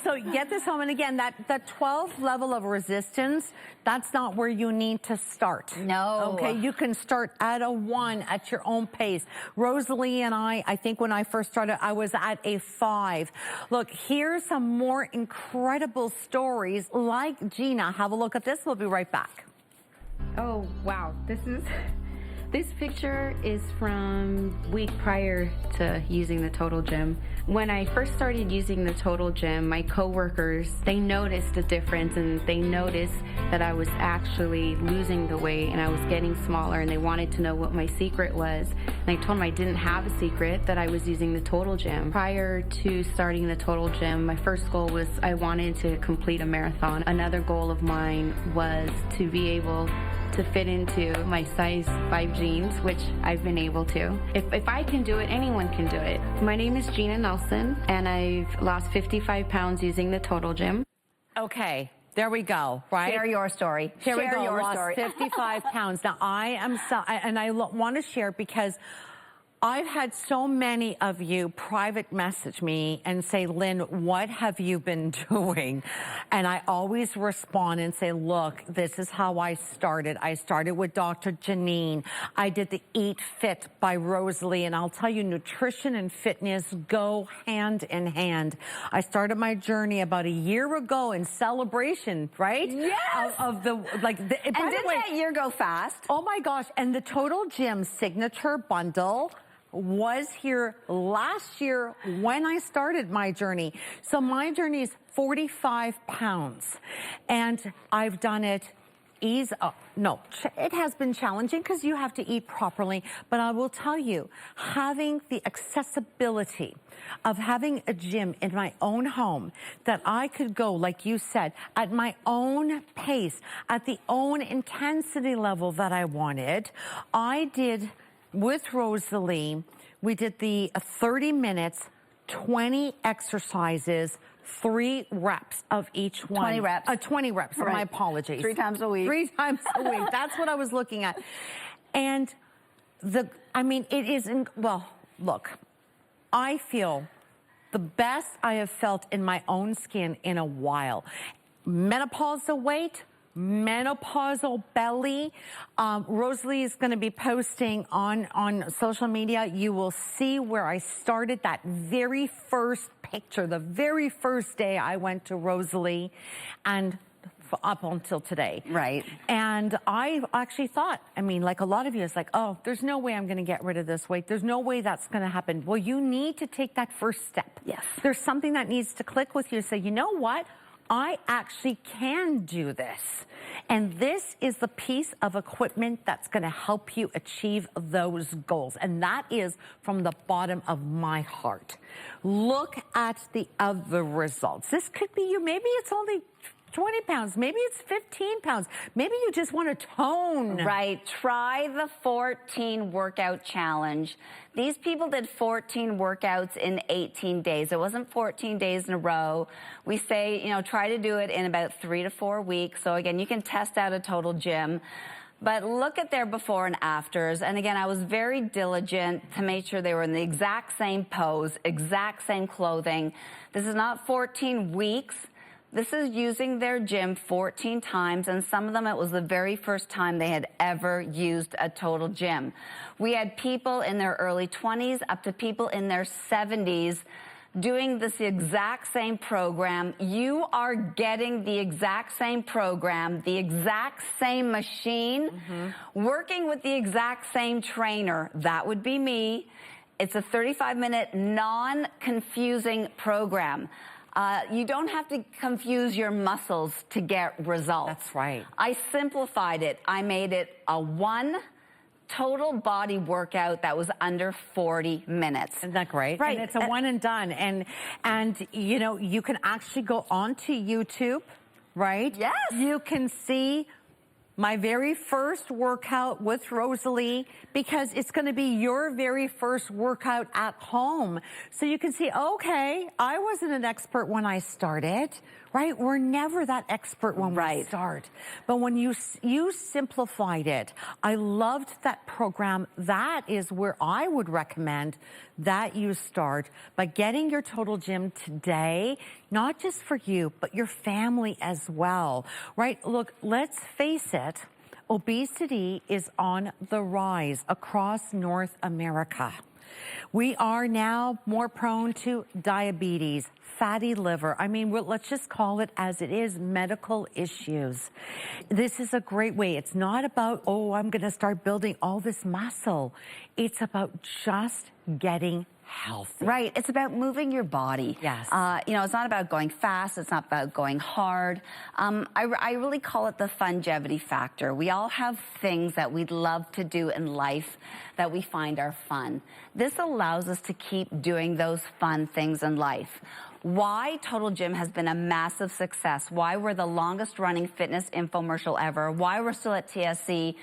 So get this home. And again, that 12th level of resistance, that's not where you need to start. No. Okay, you can start at a 1 at your own pace. Rosalie and I think when I first started, I was at a 5. Look, here's some more incredible stories like Gina. Have a look at this. We'll be right back. Oh, wow. This picture is from week prior to using the Total Gym. When I first started using the Total Gym, my coworkers, they noticed a difference, and they noticed that I was actually losing the weight and I was getting smaller, and they wanted to know what my secret was. And I told them I didn't have a secret, that I was using the Total Gym. Prior to starting the Total Gym, my first goal was I wanted to complete a marathon. Another goal of mine was to be able to fit into my size 5 jeans, which I've been able to. If I can do it, anyone can do it. My name is Gina Nelson, and I've lost 55 pounds using the Total Gym. Okay, there we go, right? Share your story. Here we Share go, your lost story. 55 pounds. Now, I want to share because I've had so many of you private message me and say, Lynn, what have you been doing? And I always respond and say, look, this is how I started. I started with Dr. Janine. I did the Eat Fit by Rosalie. And I'll tell you, nutrition and fitness go hand in hand. I started my journey about a year ago in celebration, right? Yes! Of the, like, And didn't that year go fast? Oh my gosh, and the Total Gym signature bundle was here last year when I started my journey. So my journey is 45 pounds, and I've done it it has been challenging because you have to eat properly, but I will tell you, having the accessibility of having a gym in my own home that I could go, like you said, at my own pace, at the own intensity level that I wanted. I did with Rosalie, we did the 30 minutes, 20 exercises, 3 reps of each one. 20 reps. 20 reps, Right. my apologies. 3 times a week. 3 times a week. That's what I was looking at. And it isn't, well, look, I feel the best I have felt in my own skin in a while. Menopausal weight, menopausal belly. Rosalie is going to be posting on social media. You will see where I started that very first picture, the very first day I went to Rosalie, and up until today. Right. And I actually thought, like a lot of you, it's like, oh, there's no way I'm going to get rid of this weight. There's no way that's going to happen. Well, you need to take that first step. Yes. There's something that needs to click with you. Say, you know what? I actually can do this. And this is the piece of equipment that's going to help you achieve those goals. And that is from the bottom of my heart. Look at the other results. This could be you. Maybe it's only 20 pounds. Maybe it's 15 pounds. Maybe you just want to tone. Right. Try the 14 workout challenge. These people did 14 workouts in 18 days. It wasn't 14 days in a row. We say, try to do it in about 3 to 4 weeks. So again, you can test out a Total Gym. But look at their before and afters. And again, I was very diligent to make sure they were in the exact same pose, exact same clothing. This is not 14 weeks. This is using their gym 14 times, and some of them, it was the very first time they had ever used a Total Gym. We had people in their early 20s up to people in their 70s doing this exact same program. You are getting the exact same program, the exact same machine, working with the exact same trainer. That would be me. It's a 35-minute non-confusing program. You don't have to confuse your muscles to get results. That's right. I simplified it. I made it a 1 total body workout that was under 40 minutes. Isn't that great? Right. And it's a one and done. And you can actually go onto YouTube, right? Yes. You can see my very first workout with Rosalie, because it's going to be your very first workout at home. So you can see, okay, I wasn't an expert when I started, right? We're never that expert when we start. But when you simplified it, I loved that program. That is where I would recommend that you start by getting your Total Gym today, not just for you, but your family as well, right? Look, let's face it, obesity is on the rise across North America. We are now more prone to diabetes, fatty liver. I mean, let's just call it as it is, medical issues. This is a great way. It's not about, oh, I'm going to start building all this muscle. It's about just getting healthy. Right. It's about moving your body. Yes. You know, it's not about going fast. It's not about going hard. I really call it the fungevity factor. We all have things that we'd love to do in life that we find are fun. This allows us to keep doing those fun things in life. Why Total Gym has been a massive success, why we're the longest running fitness infomercial ever, why we're still at TSC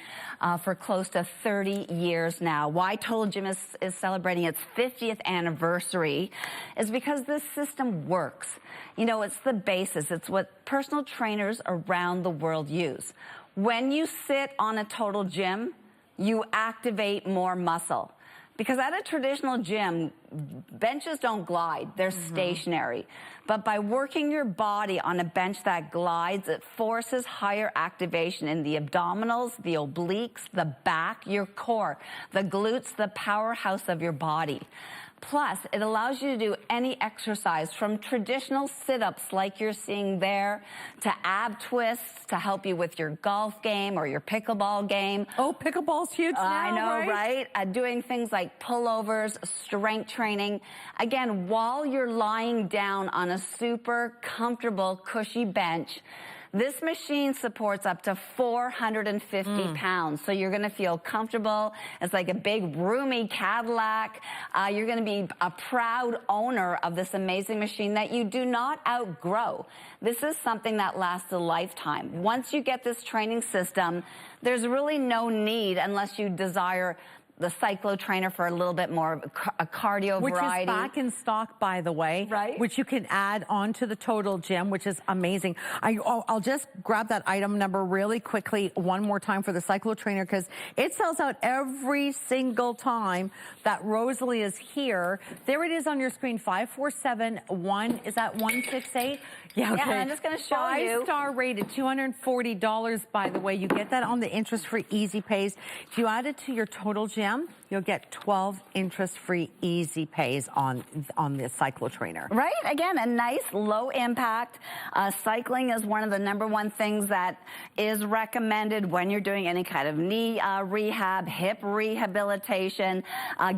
for close to 30 years now, why Total Gym is celebrating its 50th anniversary, is because this system works. You know, it's the basis. It's what personal trainers around the world use. When you sit on a Total Gym, you activate more muscle. Because at a traditional gym, benches don't glide, they're stationary. But by working your body on a bench that glides, it forces higher activation in the abdominals, the obliques, the back, your core, the glutes, the powerhouse of your body. Plus, it allows you to do any exercise from traditional sit-ups like you're seeing there to ab twists to help you with your golf game or your pickleball game. Oh, pickleball's huge now, I know, right? Doing things like pullovers, strength training. Again, while you're lying down on a super comfortable, cushy bench, this machine supports up to 450 pounds. So you're going to feel comfortable. It's like a big, roomy Cadillac. You're going to be a proud owner of this amazing machine that you do not outgrow. This is something that lasts a lifetime. Once you get this training system, there's really no need, unless you desire the cyclo trainer for a little bit more a cardio which variety. Which is back in stock, by the way. Right. Which you can add on to the Total Gym, which is amazing. I'll just grab that item number really quickly one more time for the cyclo trainer, because it sells out every single time that Rosalie is here. There it is on your screen, 5471. Is that 168? Yeah, okay. Yeah, I'm just going to show you. 5-star rated, $240, by the way. You get that on the interest-free easy pays. If you add it to your Total Gym, you'll get 12 interest-free easy pays on the cyclo trainer. Right? Again, a nice low impact. Cycling is one of the #1 things that is recommended when you're doing any kind of knee rehab, hip rehabilitation,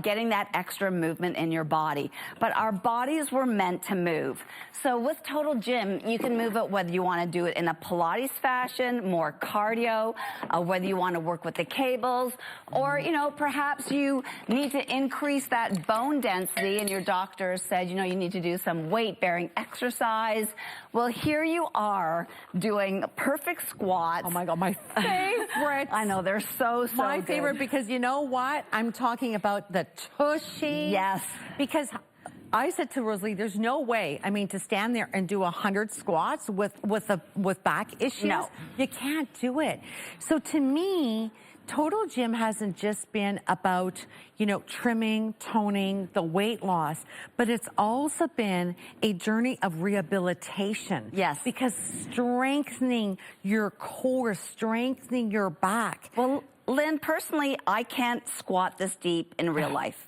getting that extra movement in your body. But our bodies were meant to move. So with Total Gym, you can move it whether you want to do it in a Pilates fashion, more cardio, whether you want to work with the cables, or, you know, perhaps you need to increase that bone density and your doctor said, you know, you need to do some weight-bearing exercise. Well, here you are doing perfect squats. Oh my God, my favorite. I know, they're so my good. favorite, because you know what? I'm talking about the tushy. Yes. Because I said to Rosalie, there's no way, I mean, to stand there and do 100 squats with back issues. No. You can't do it. So to me, Total Gym hasn't just been about, you know, trimming, toning, the weight loss, but it's also been a journey of rehabilitation. Yes. Because strengthening your core, strengthening your back. Well, Lynn, personally, I can't squat this deep in real life.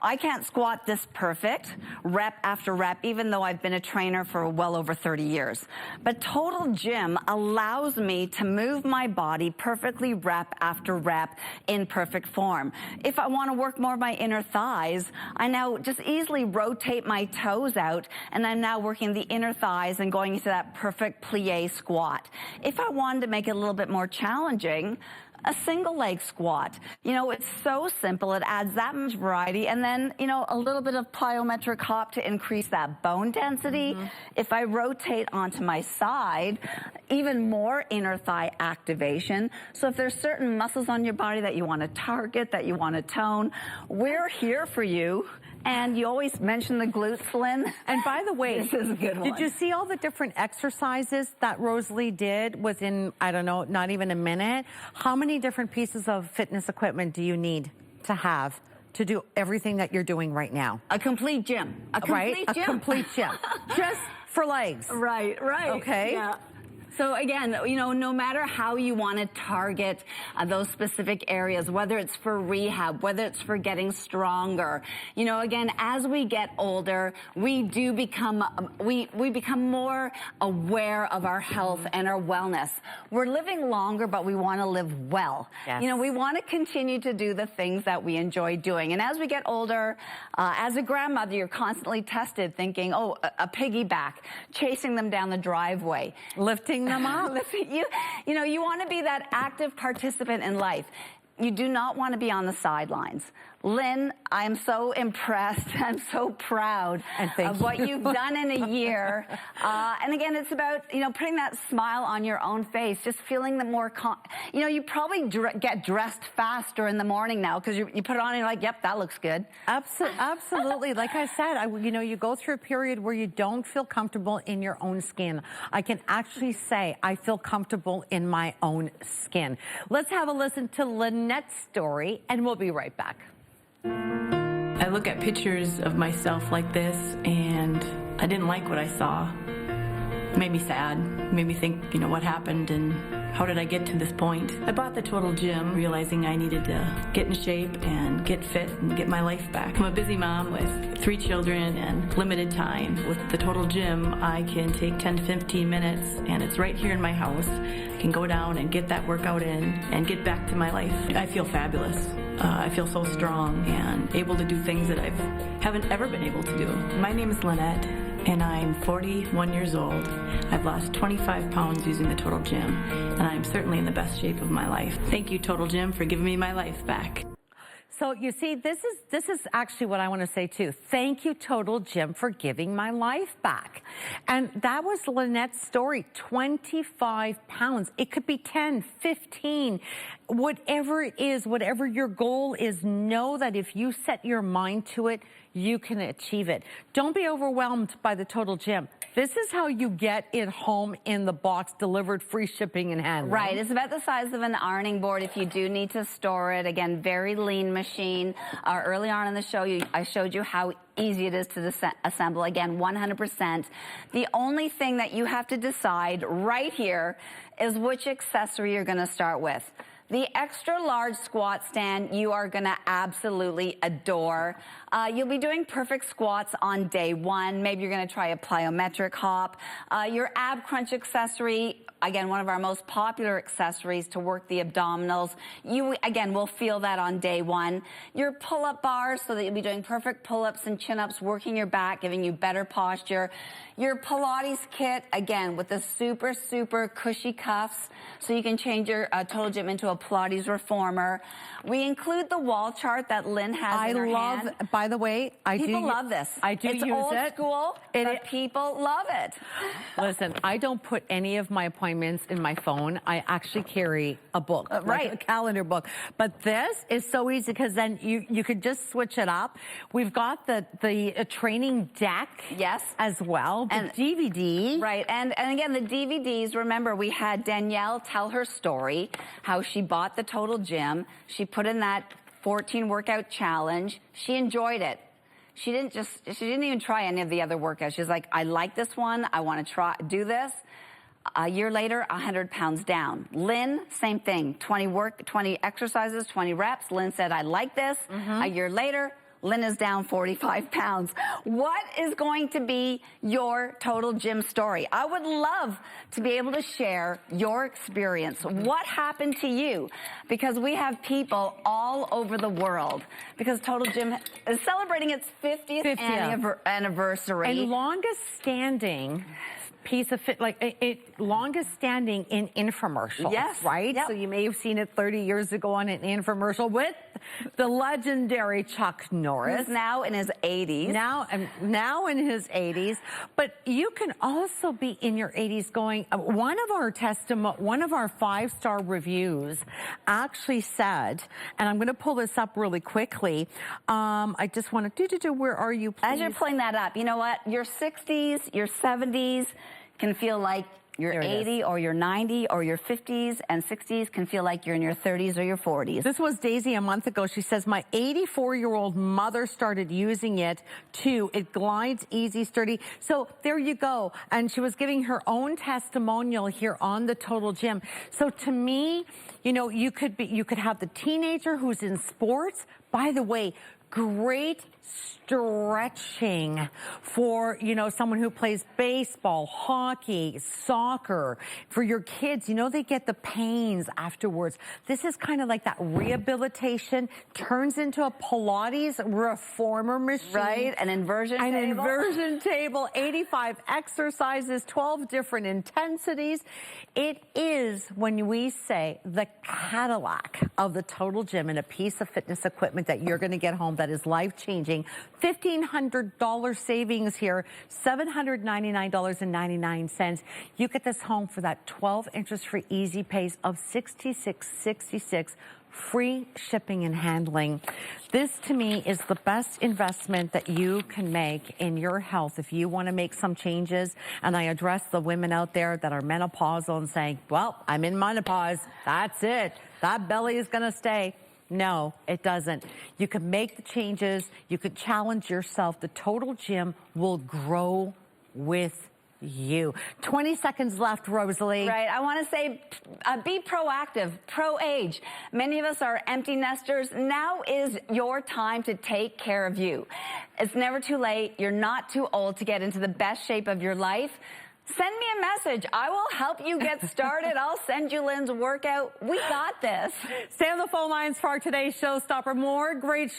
I can't squat this perfect, rep after rep, even though I've been a trainer for well over 30 years. But Total Gym allows me to move my body perfectly rep after rep in perfect form. If I want to work more of my inner thighs, I now just easily rotate my toes out, and I'm now working the inner thighs and going into that perfect plie squat. If I wanted to make it a little bit more challenging, a single leg squat. You know, it's so simple. It adds that much variety. And then, you know, a little bit of plyometric hop to increase that bone density. If I rotate onto my side, even more inner thigh activation. So if there's certain muscles on your body that you want to target, that you want to tone, we're here for you. And you always mention the glutes, Lynn. And by the way, this is a good one. Did you see all the different exercises that Rosalie did within, I don't know, not even a minute? How many different pieces of fitness equipment do you need to have to do everything that you're doing right now? A complete gym. A complete gym. A complete gym. Just for legs. Right. Okay. Yeah. So again, you know, no matter how you want to target those specific areas, whether it's for rehab, whether it's for getting stronger, you know, again, as we get older, we do become, we become more aware of our health and our wellness. We're living longer, but we want to live well. Yes. You know, we want to continue to do the things that we enjoy doing. And as we get older, as a grandmother, you're constantly tested thinking, oh, a piggyback, chasing them down the driveway. Lifting them up. You know, you want to be that active participant in life. You do not want to be on the sidelines. Lynn, I'm so impressed. I'm so proud of what you've done in a year. And again, it's about, you know, putting that smile on your own face, just feeling the more, you know, you probably get dressed faster in the morning now because you put it on and you're like, yep, that looks good. Absolutely. Like I said, you know, you go through a period where you don't feel comfortable in your own skin. I can actually say I feel comfortable in my own skin. Let's have a listen to Lynette's story and we'll be right back. I look at pictures of myself like this and I didn't like what I saw. It made me sad, it made me think, you know, what happened and how did I get to this point? I bought the Total Gym realizing I needed to get in shape and get fit and get my life back. I'm a busy mom with 3 children and limited time. With the Total Gym, I can take 10 to 15 minutes and it's right here in my house. I can go down and get that workout in and get back to my life. I feel fabulous. I feel so strong and able to do things that I haven't ever been able to do. My name is Lynette and I'm 41 years old. I've lost 25 pounds using the Total Gym and I'm certainly in the best shape of my life. Thank you, Total Gym, for giving me my life back. So you see, this is actually what I want to say too. Thank you, Total Gym, for giving my life back. And that was Lynette's story, 25 pounds. It could be 10, 15, whatever it is, whatever your goal is, know that if you set your mind to it, you can achieve it. Don't be overwhelmed by the Total Gym. This is how you get it home in the box, delivered, free shipping and handling. Right, it's about the size of an ironing board if you do need to store it. Again, very lean machine. Early on in the show, I showed you how easy it is to assemble. Again, 100%. The only thing that you have to decide right here is which accessory you're going to start with. The extra large squat stand you are going to absolutely adore. You'll be doing perfect squats on day 1. Maybe you're going to try a plyometric hop. Your ab crunch accessory, again, one of our most popular accessories to work the abdominals. You, again, will feel that on day 1. Your pull-up bars, so that you'll be doing perfect pull-ups and chin-ups, working your back, giving you better posture. Your Pilates kit, again, with the super, super cushy cuffs, so you can change your Total Gym into a Pilates reformer. We include the wall chart that Lynn has in her hand. By the way, people love this. I do use it. It's old school, but people love it. Listen, I don't put any of my appointments in my phone. I actually carry a book, like a calendar book. But this is so easy because then you could just switch it up. We've got the training deck, yes, as well, the DVD. Right, and again, the DVDs, remember we had Danielle tell her story, how she bought the Total Gym. She put in that 14 workout challenge. She enjoyed it. She didn't even try any of the other workouts. She's like, I like this one. I want to do this. A year later, 100 pounds down. Lynn, same thing. 20 exercises, 20 reps. Lynn said, I like this. A year later, Lynn is down 45 pounds. What is going to be your Total Gym story? I would love to be able to share your experience. What happened to you? Because we have people all over the world. Because Total Gym is celebrating its 50th anniversary. And longest standing piece of fit, like it longest standing in infomercials, Yes. right? Yep. So you may have seen it 30 years ago on an infomercial with the legendary Chuck Norris. Who's now in his 80s. Now in his 80s, but you can also be in your 80s going, one of our 5-star reviews actually said, and I'm going to pull this up really quickly. I just want to, where are you, please? As you're pulling that up, you know what? Your 60s, your 70s can feel like you're 80 or you're 90, or your 50s and 60s can feel like you're in your 30s or your 40s. This was Daisy a month ago. She says, my 84-year-old mother started using it too. It glides easy, sturdy. So there you go. And she was giving her own testimonial here on the Total Gym. So to me, you know, you could have the teenager who's in sports. By the way, great stretching for, you know, someone who plays baseball, hockey, soccer. For your kids, you know, they get the pains afterwards. This is kind of like that rehabilitation, turns into a Pilates reformer machine. Right, an inversion table. An inversion table, 85 exercises, 12 different intensities. It is, when we say, the Cadillac of the Total Gym and a piece of fitness equipment that you're going to get home that is life-changing. $1,500 savings here, $799.99. You get this home for that 12 interest-free easy pays of $66.66. Free shipping and handling. This, to me, is the best investment that you can make in your health if you want to make some changes. And I address the women out there that are menopausal and saying, well, I'm in menopause. That's it. That belly is going to stay. No, it doesn't. You can make the changes. You could challenge yourself. The Total Gym will grow with you. 20 seconds left, Rosalie. Right. I want to say be proactive, pro-age. Many of us are empty nesters. Now is your time to take care of you. It's never too late. You're not too old to get into the best shape of your life. Send me a message. I will help you get started. I'll send you Lynn's workout. We got this. Stay on the phone lines for our today's showstopper. More great show.